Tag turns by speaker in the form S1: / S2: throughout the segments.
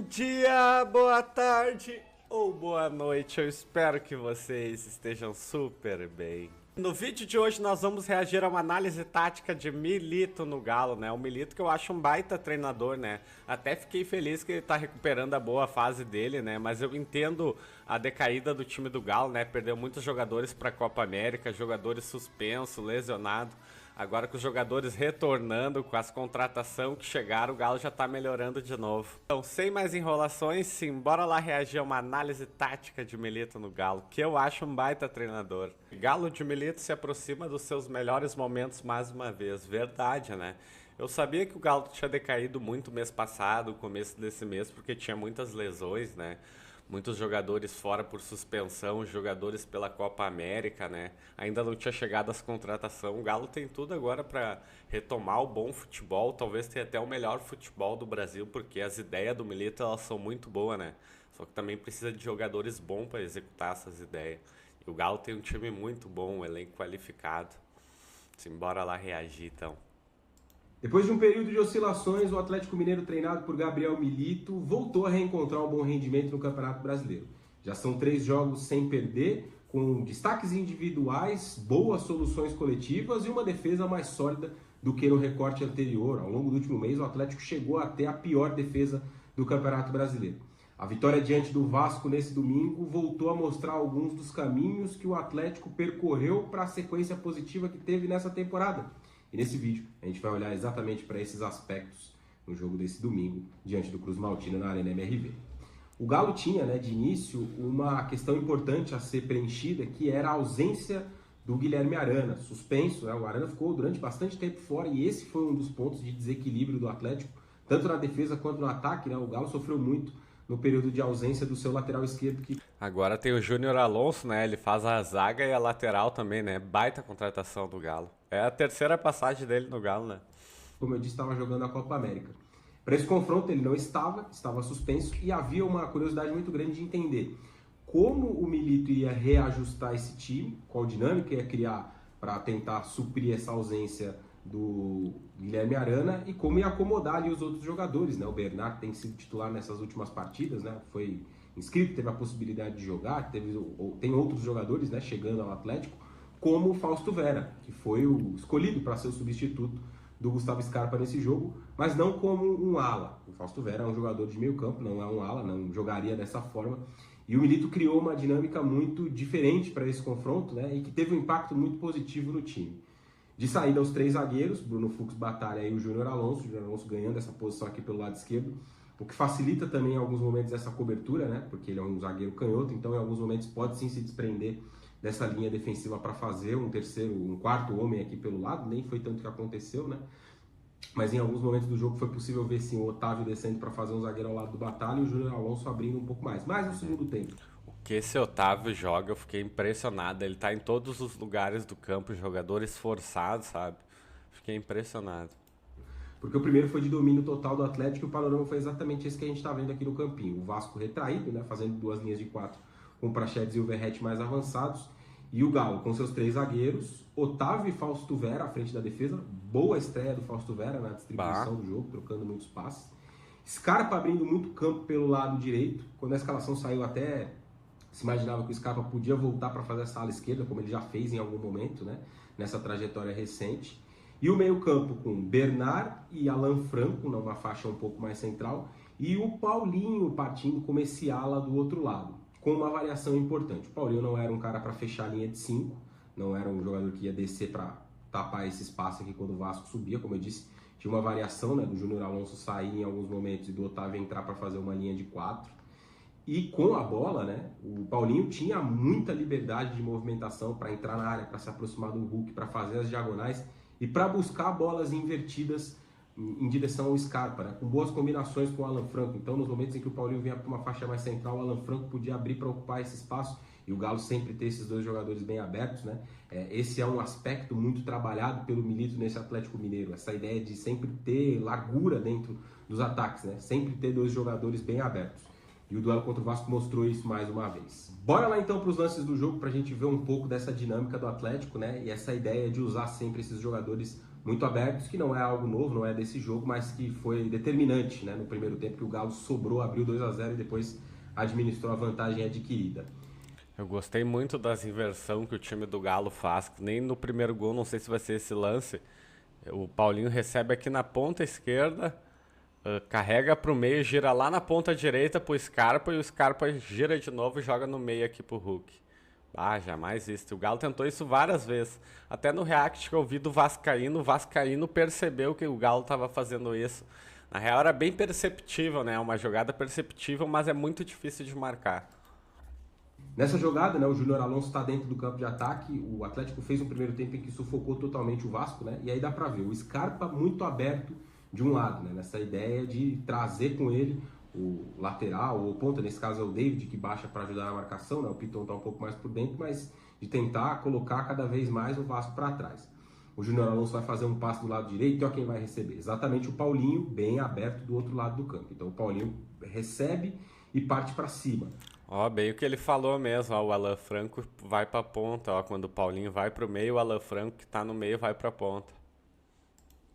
S1: dia, boa tarde ou boa noite. Eu espero que vocês estejam super bem. No vídeo de hoje nós vamos reagir a uma análise tática de Milito no Galo, né? O Milito que eu acho um baita treinador, né? Até fiquei feliz que ele tá recuperando a boa fase dele, né? Mas eu entendo a decaída do time do Galo, né? Perdeu muitos jogadores pra Copa América, jogadores suspensos, lesionados. Agora com os jogadores retornando, com as contratações que chegaram, o Galo já tá melhorando de novo. Então, sem mais enrolações, sim, bora lá reagir a uma análise tática de Milito no Galo, que eu acho um baita treinador. Galo de Milito se aproxima dos seus melhores momentos mais uma vez, verdade, né? Eu sabia que o Galo tinha decaído muito mês passado, começo desse mês, porque tinha muitas lesões, né? Muitos jogadores fora por suspensão, jogadores pela Copa América, né? Ainda não tinha chegado as contratações. O Galo tem tudo agora para retomar o bom futebol, talvez tenha até o melhor futebol do Brasil, porque as ideias do Milito elas são muito boas, né? Só que também precisa de jogadores bons para executar essas ideias. E o Galo tem um time muito bom, um elenco qualificado. Simbora lá reagir, então.
S2: Depois de um período de oscilações, o Atlético Mineiro, treinado por Gabriel Milito, voltou a reencontrar um bom rendimento no Campeonato Brasileiro. Já são 3 jogos sem perder, com destaques individuais, boas soluções coletivas e uma defesa mais sólida do que no recorte anterior. Ao longo do último mês, o Atlético chegou até a pior defesa do Campeonato Brasileiro. A vitória diante do Vasco nesse domingo voltou a mostrar alguns dos caminhos que o Atlético percorreu para a sequência positiva que teve nessa temporada. E nesse vídeo a gente vai olhar exatamente para esses aspectos no jogo desse domingo, diante do Cruz Maltino na Arena MRV. O Galo tinha, de início, uma questão importante a ser preenchida, que era a ausência do Guilherme Arana, suspenso. O Arana ficou durante bastante tempo fora e esse foi um dos pontos de desequilíbrio do Atlético, tanto na defesa quanto no ataque. O Galo sofreu muito no período de ausência do seu lateral esquerdo.
S1: Agora tem o Júnior Alonso, né? Ele faz a zaga e a lateral também, né? Baita contratação do Galo. É a terceira passagem dele no Galo, né?
S2: Como eu disse, estava jogando a Copa América. Para esse confronto ele não estava suspenso e havia uma curiosidade muito grande de entender como o Milito ia reajustar esse time, qual dinâmica ia criar para tentar suprir essa ausência do Guilherme Arana e como ia acomodar ali os outros jogadores, né? O Bernard tem sido titular nessas últimas partidas, né? Foi inscrito, teve a possibilidade de jogar, tem outros jogadores, né, chegando ao Atlético, como o Fausto Vera, que foi o escolhido para ser o substituto do Gustavo Scarpa nesse jogo, mas não como um ala. O Fausto Vera é um jogador de meio campo, não é um ala, não jogaria dessa forma. E o Milito criou uma dinâmica muito diferente para esse confronto, né, e que teve um impacto muito positivo no time. De saída aos 3 zagueiros, Bruno Fux, Batalha e o Júnior Alonso ganhando essa posição aqui pelo lado esquerdo, o que facilita também em alguns momentos essa cobertura, né, porque ele é um zagueiro canhoto, então em alguns momentos pode sim se desprender dessa linha defensiva para fazer um quarto homem aqui pelo lado. Nem foi tanto que aconteceu, né? Mas em alguns momentos do jogo foi possível ver sim o Otávio descendo para fazer um zagueiro ao lado do Batalha e o Júnior Alonso abrindo um pouco mais no segundo tempo.
S1: O que esse Otávio joga, eu fiquei impressionado. Ele tá em todos os lugares do campo, jogador esforçado, sabe? Fiquei impressionado.
S2: Porque o primeiro foi de domínio total do Atlético e o panorama foi exatamente esse que a gente está vendo aqui no campinho. O Vasco retraído, né, fazendo 2 linhas de 4 com o Praxedes e o Verratti mais avançados. E o Galo com seus 3 zagueiros, Otávio e Fausto Vera à frente da defesa. Boa estreia do Fausto Vera na distribuição do jogo, trocando muitos passes. Scarpa abrindo muito campo pelo lado direito. Quando a escalação saiu, até se imaginava que o Scarpa podia voltar para fazer essa ala esquerda, como ele já fez em algum momento, né, nessa trajetória recente. E o meio-campo com Bernard e Alan Franco, numa faixa um pouco mais central, e o Paulinho partindo como esse ala do outro lado, com uma variação importante. O Paulinho não era um cara para fechar a linha de 5, não era um jogador que ia descer para tapar esse espaço aqui quando o Vasco subia, como eu disse, tinha uma variação, né, do Júnior Alonso sair em alguns momentos e do Otávio entrar para fazer uma linha de 4. E com a bola, né, o Paulinho tinha muita liberdade de movimentação para entrar na área, para se aproximar do Hulk, para fazer as diagonais e para buscar bolas invertidas em direção ao Scarpa, né, com boas combinações com o Alan Franco. Então, nos momentos em que o Paulinho vinha para uma faixa mais central, o Alan Franco podia abrir para ocupar esse espaço e o Galo sempre ter esses 2 jogadores bem abertos, né? Esse é um aspecto muito trabalhado pelo Milito nesse Atlético Mineiro, essa ideia de sempre ter largura dentro dos ataques, né? Sempre ter 2 jogadores bem abertos. E o duelo contra o Vasco mostrou isso mais uma vez. Bora lá então para os lances do jogo para a gente ver um pouco dessa dinâmica do Atlético, né? E essa ideia de usar sempre esses jogadores muito abertos, que não é algo novo, não é desse jogo, mas que foi determinante, né, no primeiro tempo, que o Galo sobrou, abriu 2-0 e depois administrou a vantagem adquirida.
S1: Eu gostei muito das inversão que o time do Galo faz. Nem no primeiro gol, não sei se vai ser esse lance. O Paulinho recebe aqui na ponta esquerda, carrega pro meio, gira lá na ponta direita pro Scarpa e o Scarpa gira de novo e joga no meio aqui pro Hulk. Ah, jamais visto. O Galo tentou isso várias vezes. Até no react que eu vi do Vascaíno, o Vascaíno percebeu que o Galo tava fazendo isso. Na real era bem perceptível, né? Uma jogada perceptível, mas é muito difícil de marcar.
S2: Nessa jogada, né, o Júnior Alonso está dentro do campo de ataque, o Atlético fez um primeiro tempo em que sufocou totalmente o Vasco, né, e aí dá para ver o Scarpa muito aberto de um lado, né, nessa ideia de trazer com ele o lateral, ou ponta, nesse caso é o David, que baixa para ajudar na marcação, né, o Piton está um pouco mais por dentro, mas de tentar colocar cada vez mais o Vasco para trás. O Júnior Alonso vai fazer um passe do lado direito, e olha quem vai receber, exatamente o Paulinho, bem aberto do outro lado do campo. Então o Paulinho recebe e parte para cima.
S1: Ó, bem o que ele falou mesmo, ó, o Alan Franco vai pra ponta, ó, quando o Paulinho vai pro meio, o Alan Franco que tá no meio vai pra ponta.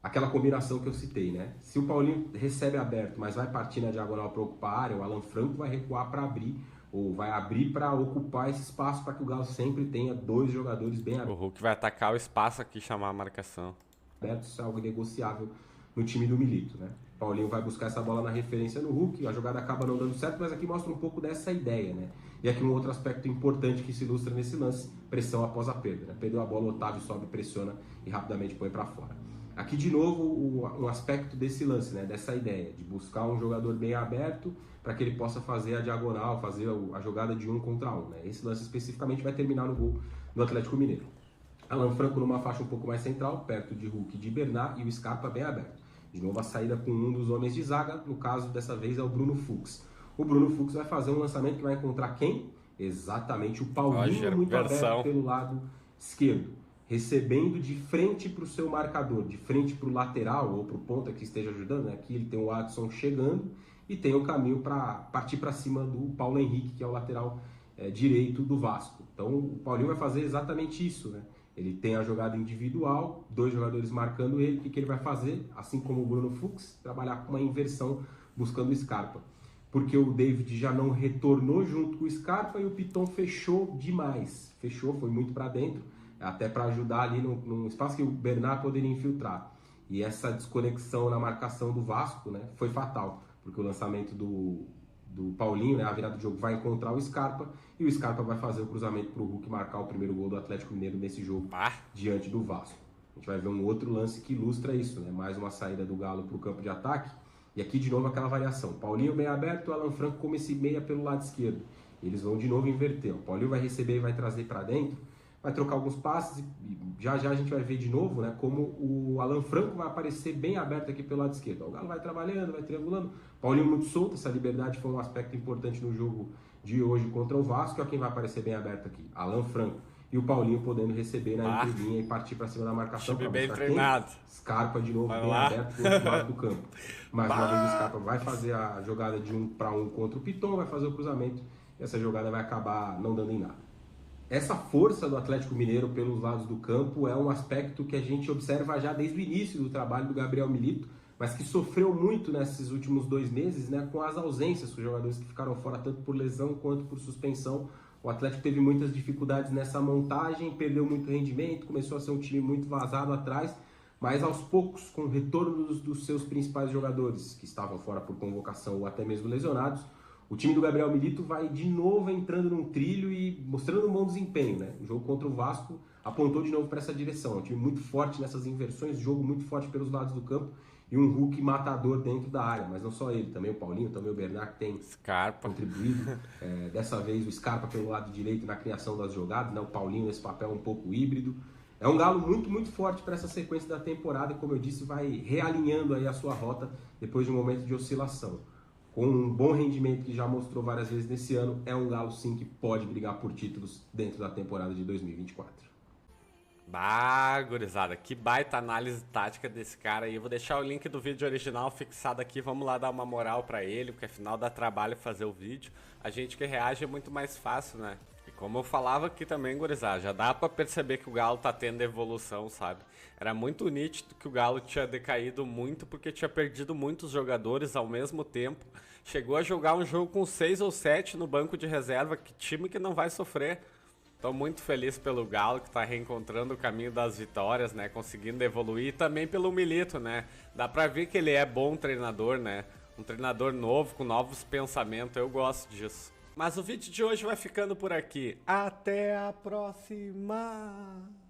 S2: Aquela combinação que eu citei, né? Se o Paulinho recebe aberto, mas vai partir na diagonal para ocupar a área, o Alan Franco vai recuar para abrir, ou vai abrir para ocupar esse espaço para que o Galo sempre tenha dois jogadores bem
S1: O Hulk vai atacar o espaço aqui e chamar a marcação.
S2: abertos, isso é algo negociável no time do Milito, né? Paulinho vai buscar essa bola na referência no Hulk, a jogada acaba não dando certo, mas aqui mostra um pouco dessa ideia, né? E aqui um outro aspecto importante que se ilustra nesse lance, pressão após a perda, né? Perdeu a bola, o Otávio sobe, pressiona e rapidamente põe para fora. Aqui de novo um aspecto desse lance, né? Dessa ideia de buscar um jogador bem aberto para que ele possa fazer a diagonal, fazer a jogada de 1 contra 1, né? Esse lance especificamente vai terminar no gol do Atlético Mineiro. Alan Franco numa faixa um pouco mais central, perto de Hulk e de Bernat, e o Scarpa bem aberto. De novo a saída com um dos homens de zaga, no caso dessa vez é o Bruno Fux. O Bruno Fux vai fazer um lançamento que vai encontrar quem? Exatamente o Paulinho, muito aberto pelo lado esquerdo, recebendo de frente para o seu marcador, de frente para o lateral ou para o ponta que esteja ajudando, né? Aqui ele tem o Adson chegando e tem o caminho para partir para cima do Paulo Henrique, que é o lateral direito do Vasco. Então o Paulinho vai fazer exatamente isso, né? Ele tem a jogada individual, dois jogadores marcando ele, o que ele vai fazer? Assim como o Bruno Fux, trabalhar com uma inversão buscando o Scarpa. Porque o David já não retornou junto com o Scarpa e o Piton fechou demais. Fechou, foi muito para dentro, até para ajudar ali num espaço que o Bernat poderia infiltrar. E essa desconexão na marcação do Vasco, né, foi fatal, porque o lançamento do Paulinho, né, a virada do jogo, vai encontrar o Scarpa e o Scarpa vai fazer o cruzamento para o Hulk marcar o primeiro gol do Atlético Mineiro nesse jogo diante do Vasco. A gente vai ver um outro lance que ilustra isso, né? Mais uma saída do Galo para o campo de ataque e aqui de novo aquela variação. Paulinho bem aberto, o Alan Franco como esse meia pelo lado esquerdo. Eles vão de novo inverter. O Paulinho vai receber e vai trazer para dentro, vai trocar alguns passes e já a gente vai ver de novo, né, como o Alan Franco vai aparecer bem aberto aqui pelo lado esquerdo. O Galo vai trabalhando, vai triangulando. Paulinho muito solto, essa liberdade foi um aspecto importante no jogo de hoje contra o Vasco. Olha quem vai aparecer bem aberto aqui, Alan Franco. E o Paulinho podendo receber na entrelinha e partir para cima da marcação.
S1: Time bem treinado.
S2: Scarpa de novo bem aberto do outro lado do campo. Mais uma vez o Scarpa vai fazer a jogada de 1 para 1 contra o Piton, vai fazer o cruzamento e essa jogada vai acabar não dando em nada. Essa força do Atlético Mineiro pelos lados do campo é um aspecto que a gente observa já desde o início do trabalho do Gabriel Milito, mas que sofreu muito nesses últimos 2 meses, né, com as ausências, com os jogadores que ficaram fora tanto por lesão quanto por suspensão. O Atlético teve muitas dificuldades nessa montagem, perdeu muito rendimento, começou a ser um time muito vazado atrás, mas aos poucos, com o retorno dos seus principais jogadores, que estavam fora por convocação ou até mesmo lesionados, o time do Gabriel Milito vai de novo entrando num trilho e mostrando um bom desempenho, né? O jogo contra o Vasco apontou de novo para essa direção. É um time muito forte nessas inversões, jogo muito forte pelos lados do campo e um Hulk matador dentro da área. Mas não só ele, também o Paulinho, também o Bernat que tem contribuído. Dessa vez o Scarpa pelo lado direito na criação das jogadas, né? O Paulinho nesse papel um pouco híbrido. É um Galo muito, muito forte para essa sequência da temporada e, como eu disse, vai realinhando aí a sua rota depois de um momento de oscilação. Com um bom rendimento que já mostrou várias vezes nesse ano, é um Galo sim que pode brigar por títulos dentro da temporada de 2024.
S1: Bah, gurizada, que baita análise tática desse cara aí. Eu vou deixar o link do vídeo original fixado aqui, vamos lá dar uma moral pra ele, porque afinal dá trabalho fazer o vídeo. A gente que reage é muito mais fácil, né? E Como eu falava aqui também, gurizada, já dá pra perceber que o Galo tá tendo evolução, sabe? Era muito nítido que o Galo tinha decaído muito porque tinha perdido muitos jogadores ao mesmo tempo. Chegou a jogar um jogo com 6 ou 7 no banco de reserva, que time que não vai sofrer. Tô muito feliz pelo Galo, que tá reencontrando o caminho das vitórias, né? Conseguindo evoluir, e também pelo Milito, né? Dá pra ver que ele é bom treinador, né? Um treinador novo, com novos pensamentos, eu gosto disso. Mas o vídeo de hoje vai ficando por aqui. Até a próxima!